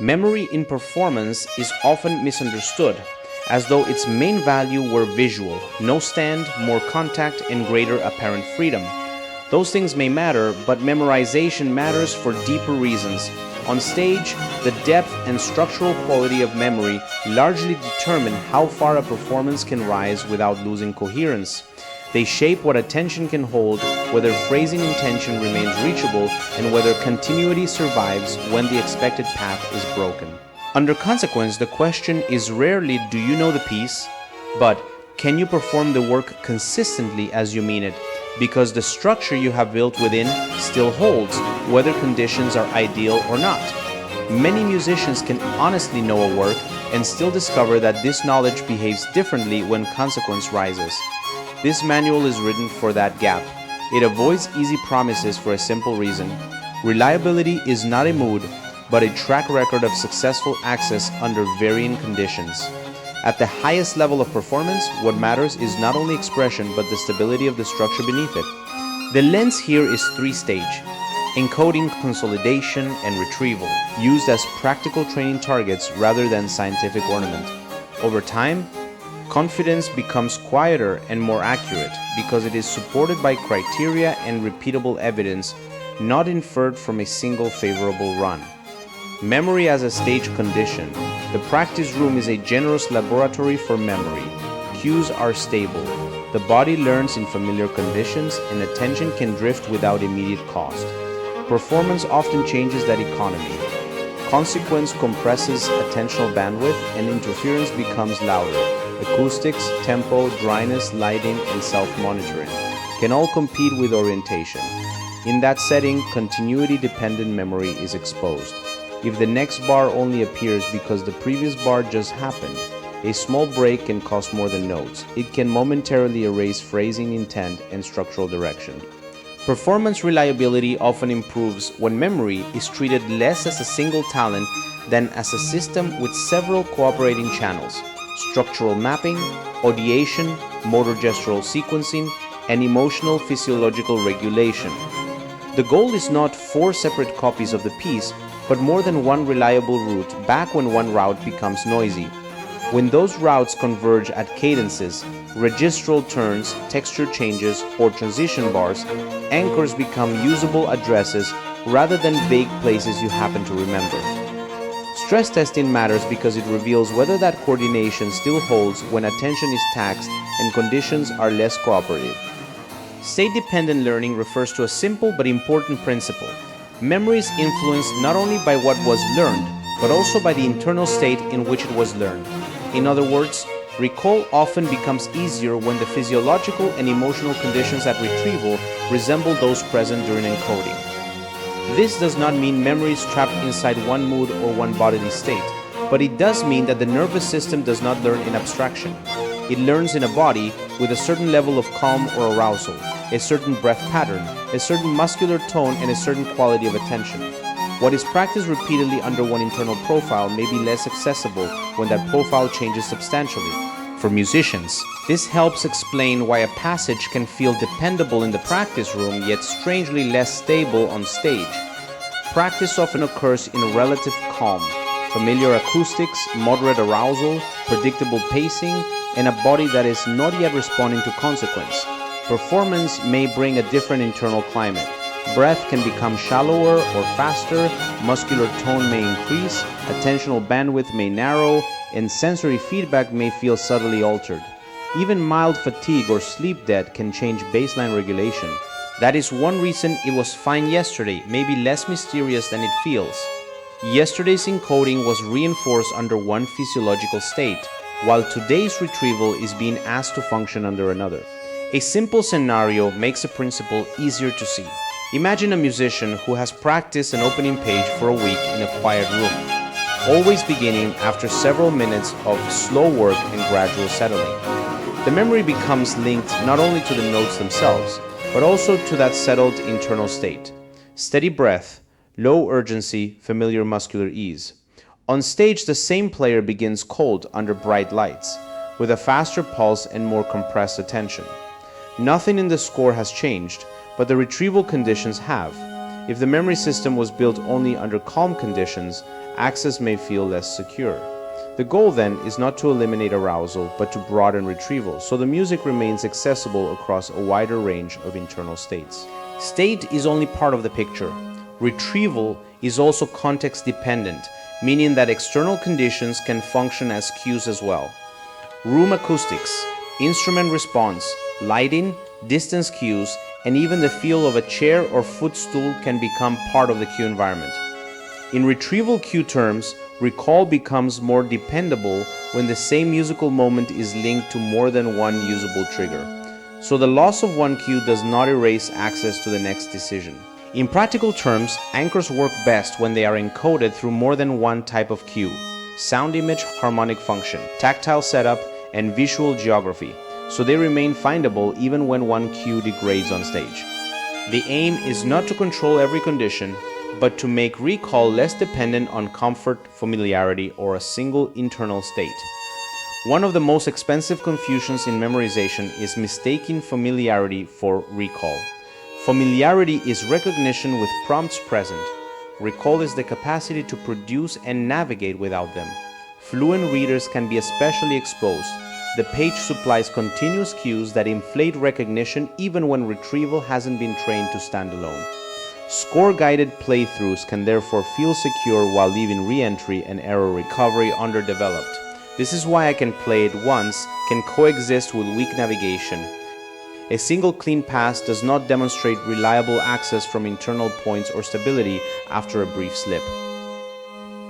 Memory in performance is often misunderstood, as though its main value were visual, no stand, more contact, and greater apparent freedom. Those things may matter, but memorization matters for deeper reasons. On stage, the depth and structural quality of memory largely determine how far a performance can rise without losing coherence. They shape what attention can hold, whether phrasing intention remains reachable, and whether continuity survives when the expected path is broken. Under consequence, the question is rarely, do you know the piece? But, can you perform the work consistently as you mean it? Because the structure you have built within still holds, whether conditions are ideal or not. Many musicians can honestly know a work and still discover that this knowledge behaves differently when consequence rises. This manual is written for that gap. It avoids easy promises for a simple reason. Reliability is not a mood, but a track record of successful access under varying conditions. At the highest level of performance, what matters is not only expression, but the stability of the structure beneath it. The lens here is three-stage: encoding, consolidation, and retrieval, used as practical training targets rather than scientific ornament. Over time, confidence becomes quieter and more accurate because it is supported by criteria and repeatable evidence, not inferred from a single favorable run. Memory as a stage condition. The practice room is a generous laboratory for memory. Cues are stable. The body learns in familiar conditions, and attention can drift without immediate cost. Performance often changes that economy. Consequence compresses attentional bandwidth, and interference becomes louder. Acoustics, tempo, dryness, lighting, and self-monitoring can all compete with orientation. In that setting, continuity-dependent memory is exposed. If the next bar only appears because the previous bar just happened, a small break can cost more than notes. It can momentarily erase phrasing intent and structural direction. Performance reliability often improves when memory is treated less as a single talent than as a system with several cooperating channels: structural mapping, audiation, motor gestural sequencing, and emotional physiological regulation. The goal is not 4 separate copies of the piece, but more than one reliable route back when one route becomes noisy. When those routes converge at cadences, registral turns, texture changes, or transition bars, anchors become usable addresses rather than vague places you happen to remember. Stress testing matters because it reveals whether that coordination still holds when attention is taxed and conditions are less cooperative. State-dependent learning refers to a simple but important principle. Memory is influenced not only by what was learned, but also by the internal state in which it was learned. In other words, recall often becomes easier when the physiological and emotional conditions at retrieval resemble those present during encoding. This does not mean memory is trapped inside one mood or one bodily state, but it does mean that the nervous system does not learn in abstraction. It learns in a body with a certain level of calm or arousal, a certain breath pattern, a certain muscular tone, and a certain quality of attention. What is practiced repeatedly under one internal profile may be less accessible when that profile changes substantially. For musicians, this helps explain why a passage can feel dependable in the practice room yet strangely less stable on stage. Practice often occurs in relative calm, familiar acoustics, moderate arousal, predictable pacing, and a body that is not yet responding to consequence. Performance may bring a different internal climate. Breath can become shallower or faster, muscular tone may increase, attentional bandwidth may narrow, and sensory feedback may feel subtly altered. Even mild fatigue or sleep debt can change baseline regulation. That is one reason it was fine yesterday may be less mysterious than it feels. Yesterday's encoding was reinforced under one physiological state, while today's retrieval is being asked to function under another. A simple scenario makes the principle easier to see. Imagine a musician who has practiced an opening page for a week in a quiet room, always beginning after several minutes of slow work and gradual settling. The memory becomes linked not only to the notes themselves, but also to that settled internal state. Steady breath, low urgency, familiar muscular ease. On stage, the same player begins cold under bright lights, with a faster pulse and more compressed attention. Nothing in the score has changed, but the retrieval conditions have. If the memory system was built only under calm conditions, access may feel less secure. The goal then is not to eliminate arousal, but to broaden retrieval, so the music remains accessible across a wider range of internal states. State is only part of the picture. Retrieval is also context dependent, meaning that external conditions can function as cues as well. Room acoustics, instrument response, lighting, distance cues, and even the feel of a chair or footstool can become part of the cue environment. In retrieval cue terms, recall becomes more dependable when the same musical moment is linked to more than one usable trigger. So the loss of one cue does not erase access to the next decision. In practical terms, anchors work best when they are encoded through more than one type of cue: sound image, harmonic function, tactile setup, and visual geography, so they remain findable even when one cue degrades on stage. The aim is not to control every condition, but to make recall less dependent on comfort, familiarity, or a single internal state. One of the most expensive confusions in memorization is mistaking familiarity for recall. Familiarity is recognition with prompts present. Recall is the capacity to produce and navigate without them. Fluent readers can be especially exposed. The page supplies continuous cues that inflate recognition even when retrieval hasn't been trained to stand alone. Score-guided playthroughs can therefore feel secure while leaving re-entry and error recovery underdeveloped. This is why I Can Play It Once can coexist with weak navigation. A single clean pass does not demonstrate reliable access from internal points or stability after a brief slip.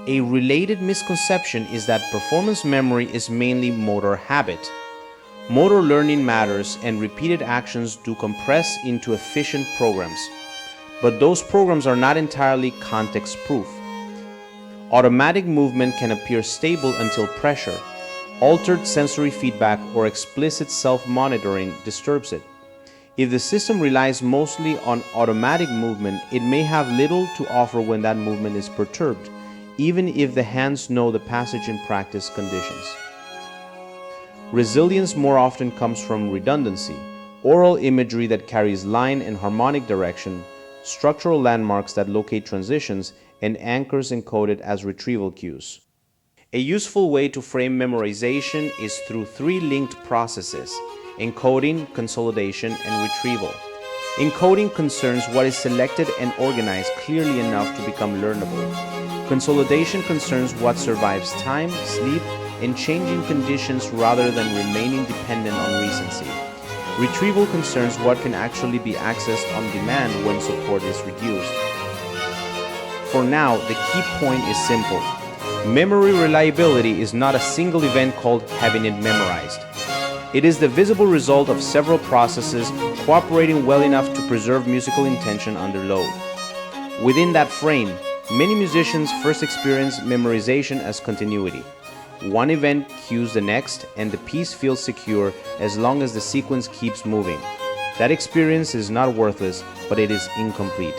A related misconception is that performance memory is mainly motor habit. Motor learning matters, and repeated actions do compress into efficient programs. But those programs are not entirely context-proof. Automatic movement can appear stable until pressure. Altered sensory feedback or explicit self-monitoring disturbs it. If the system relies mostly on automatic movement, it may have little to offer when that movement is perturbed, even if the hands know the passage in practice conditions. Resilience more often comes from redundancy, oral imagery that carries line and harmonic direction, structural landmarks that locate transitions, and anchors encoded as retrieval cues. A useful way to frame memorization is through three linked processes: encoding, consolidation, and retrieval. Encoding concerns what is selected and organized clearly enough to become learnable. Consolidation concerns what survives time, sleep, and changing conditions rather than remaining dependent on recency. Retrieval concerns what can actually be accessed on demand when support is reduced. For now, the key point is simple. Memory reliability is not a single event called having it memorized. It is the visible result of several processes cooperating well enough to preserve musical intention under load. Within that frame, many musicians first experience memorization as continuity. One event cues the next, and the piece feels secure as long as the sequence keeps moving. That experience is not worthless, but it is incomplete.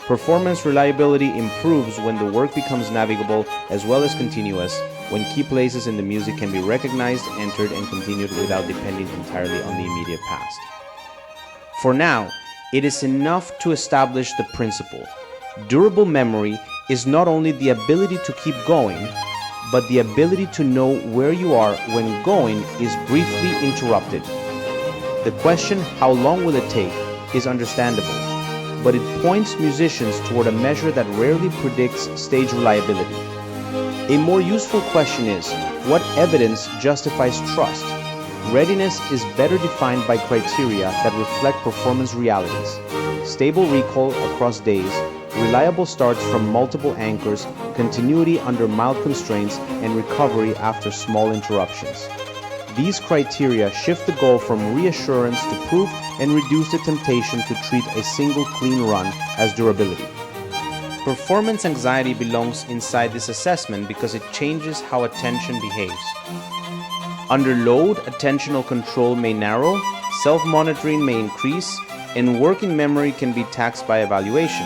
Performance reliability improves when the work becomes navigable as well as continuous, when key places in the music can be recognized, entered, and continued without depending entirely on the immediate past. For now, it is enough to establish the principle. Durable memory is not only the ability to keep going, but the ability to know where you are when going is briefly interrupted. The question, how long will it take, is understandable, but it points musicians toward a measure that rarely predicts stage reliability. A more useful question is, what evidence justifies trust? Readiness is better defined by criteria that reflect performance realities: stable recall across days, reliable starts from multiple anchors, continuity under mild constraints, and recovery after small interruptions. These criteria shift the goal from reassurance to proof and reduce the temptation to treat a single clean run as durability. Performance anxiety belongs inside this assessment because it changes how attention behaves. Under load, attentional control may narrow, self-monitoring may increase, and working memory can be taxed by evaluation.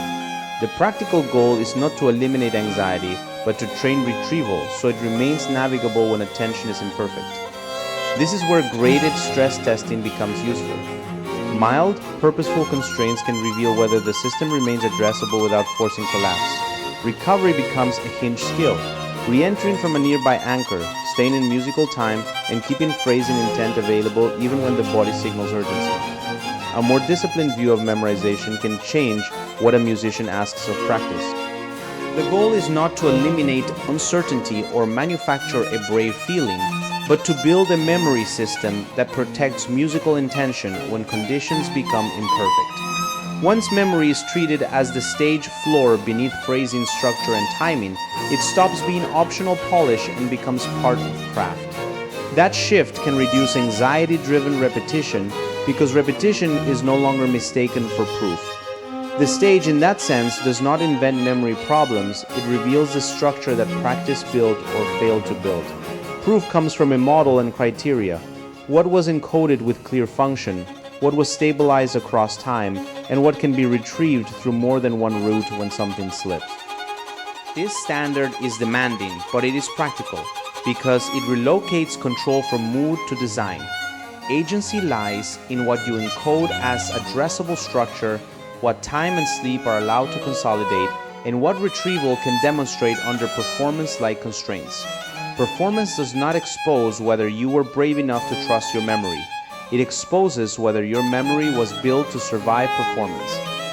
The practical goal is not to eliminate anxiety, but to train retrieval so it remains navigable when attention is imperfect. This is where graded stress testing becomes useful. Mild, purposeful constraints can reveal whether the system remains addressable without forcing collapse. Recovery becomes a hinge skill, re-entering from a nearby anchor, staying in musical time, and keeping phrasing intent available even when the body signals urgency. A more disciplined view of memorization can change what a musician asks of practice. The goal is not to eliminate uncertainty or manufacture a brave feeling, but to build a memory system that protects musical intention when conditions become imperfect. Once memory is treated as the stage floor beneath phrasing, structure, and timing, it stops being optional polish and becomes part of craft. That shift can reduce anxiety-driven repetition because repetition is no longer mistaken for proof. The stage, in that sense, does not invent memory problems, it reveals the structure that practice built or failed to build. Proof comes from a model and criteria. What was encoded with clear function, what was stabilized across time, and what can be retrieved through more than one route when something slips. This standard is demanding, but it is practical, because it relocates control from mood to design. Agency lies in what you encode as addressable structure, what time and sleep are allowed to consolidate, and what retrieval can demonstrate under performance-like constraints. Performance does not expose whether you were brave enough to trust your memory. It exposes whether your memory was built to survive performance.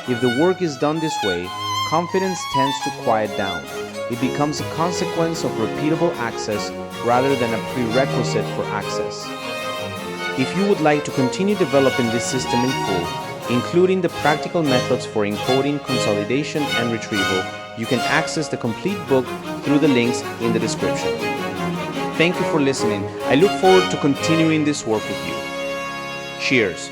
If the work is done this way, confidence tends to quiet down. It becomes a consequence of repeatable access rather than a prerequisite for access. If you would like to continue developing this system in full, including the practical methods for encoding, consolidation, and retrieval, you can access the complete book through the links in the description. Thank you for listening. I look forward to continuing this work with you. Cheers.